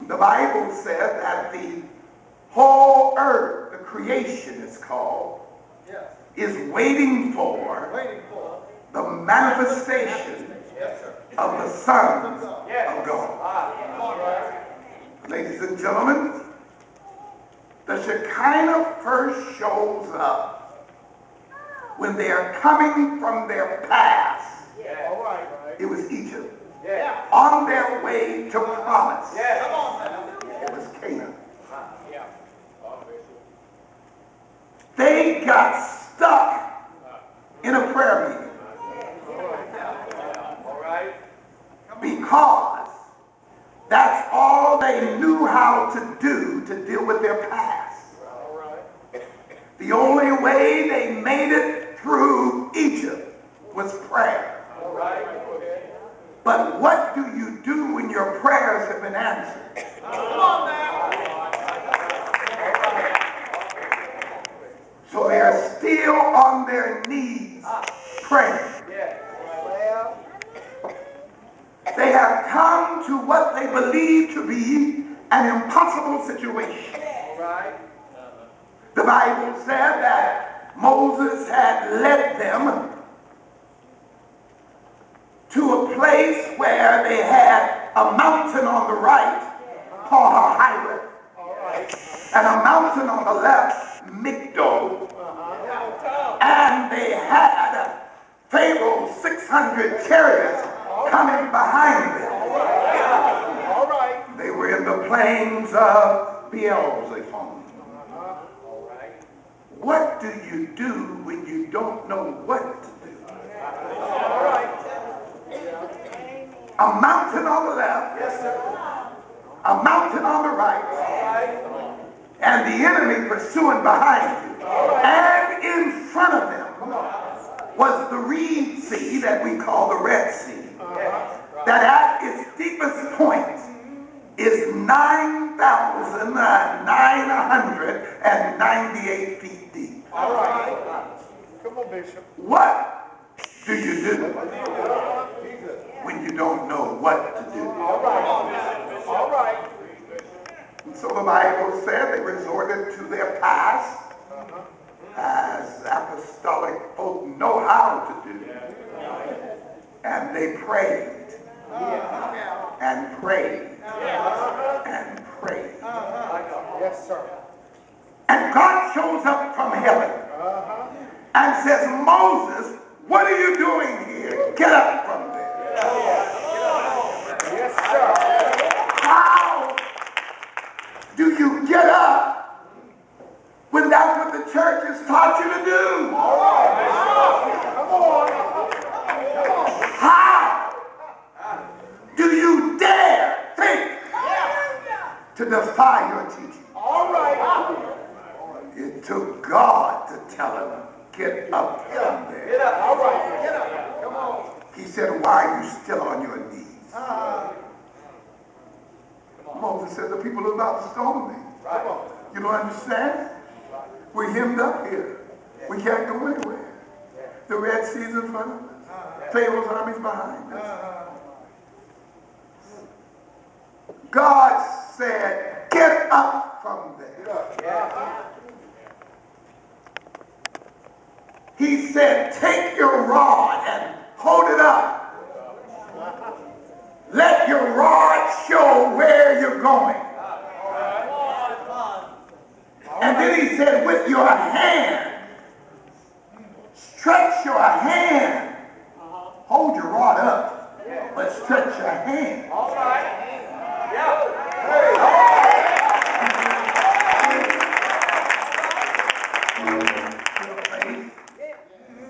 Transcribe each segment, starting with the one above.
The Bible says that the whole earth, the creation is called, is waiting for the manifestation of the sons of God. Ladies and gentlemen, the Shekinah first shows up when they are coming from their past. It was Egypt. On their way to promise. It was Canaan. They got stuck in a prayer meeting because that's all they knew how to do to deal with their past. The only way they made it through Egypt was prayer. But what do you do when your prayers have been answered? Come on now. So they are still on their knees praying. They have come to what they believe to be an impossible situation. The Bible said that Moses had led them to a place where they had a mountain on the right called a highway, and a mountain on the left, Migdol, and they had Pharaoh's 600 chariots coming behind them. They were in the plains of Beelzebub. What do you do when you don't know what to do? A mountain on the left, a mountain on the right, and the enemy pursuing behind you. And in front of them was the Reed Sea that we call the Red Sea, that at its deepest point is 9,998 feet deep. All right. Come on, Bishop. What do you do when you don't know what to do? All right. All right. And so the Bible said they resorted to their past, as apostolic folk know how to do. And they prayed and prayed and prayed. Yes, sir. And God shows up from heaven and says, Moses, what are you doing here? Get up from there. Yes, sir. How do you get up when that's what the church has taught you to do? All right. Come on. How do you dare think to defy your teaching? All right. It took God to tell him, get up from there. Get up. All right. Get up. Come on. He said, why are you still on your knees? Moses said, the people are about to stone me. You don't understand? We're hemmed up here. We can't go anywhere. The Red Sea's in front of us. Pharaoh's army's behind us. God said, get up from there. He said, take your rod and hold it up. Let your rod show where you're going. And then he said, with your hand, stretch your hand. Hold your rod up, but stretch your hand. All right.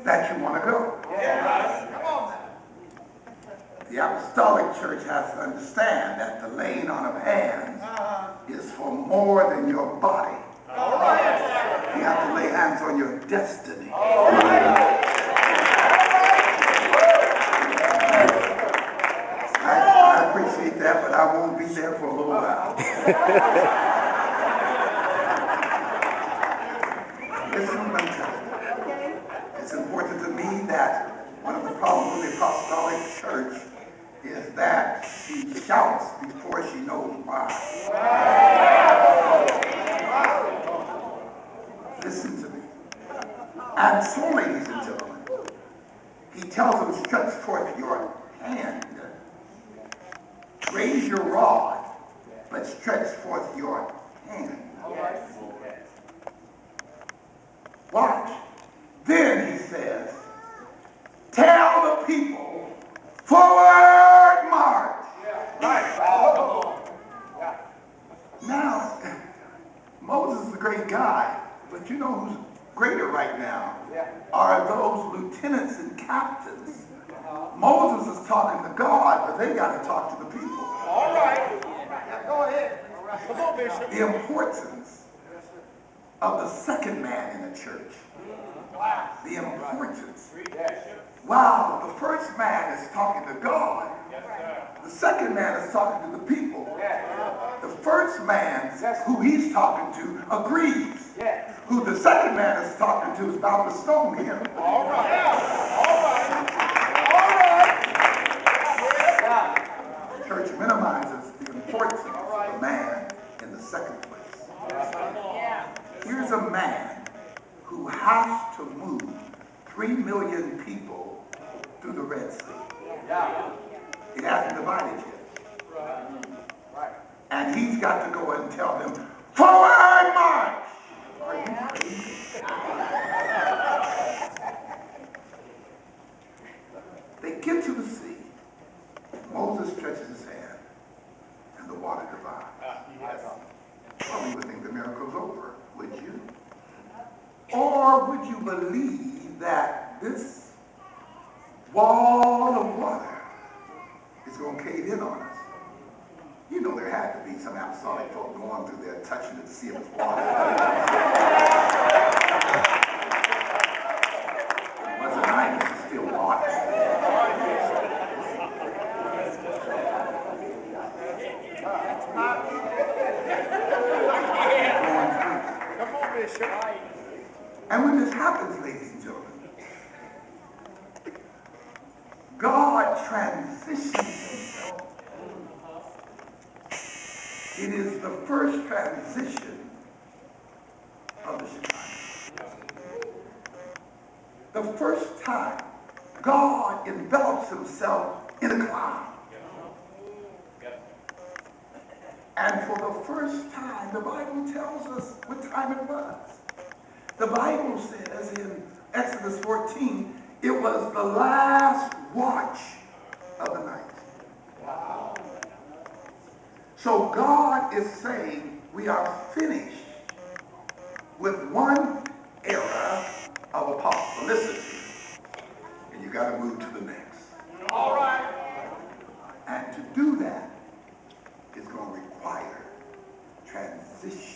That you want to go. The apostolic church has to understand that the laying on of hands is for more than your body. You have to lay hands on your destiny. I appreciate that, but I won't be there for a little while. Listen, let me tell you. It's important to me that one of the problems with the apostolic church is that she shouts before she knows why. And so, ladies and gentlemen, he tells them, stretch forth your hand, raise your rod, but stretch forth your hand. Watch. Then he says, tell the people, forward march. Now, Moses is a great guy, but you know who's greater right now are those lieutenants and captains. Moses is talking to God, but they got to talk to the people. All right. Go ahead. Come on, Bishop. The importance of the second man in the church. The importance. Wow, the first man is talking to God. The second man is talking to the people. The first man, who he's talking to, agrees. Who the second man is talking to is about to stone him. All right. All right. All right. The church minimizes the importance of the man in the second place. Here's a man who has to move 3 million people through the Red Sea. It hasn't divided yet. And he's got to go and tell them, forward march! Are you crazy? They get to the sea. Moses stretches his hand, and the water divides. Well, you would think the miracle's over, would you? Or would you believe that this wall of water is going to cave in on us? You know there had to be some apostolic folk going through there touching it to see if it's water. It wasn't nice, it's still water. Come on, Bishop. And when this happens, ladies and gentlemen, God transitions himself. It is the first transition of the Shekinah. The first time God envelops himself in a cloud. And for the first time, the Bible tells us what time it was. The Bible says in Exodus 14, it was the last watch of the night. Wow. So God is saying we are finished with one era of apostolicity, and you got to move to the next. All right. And to do that is going to require transition.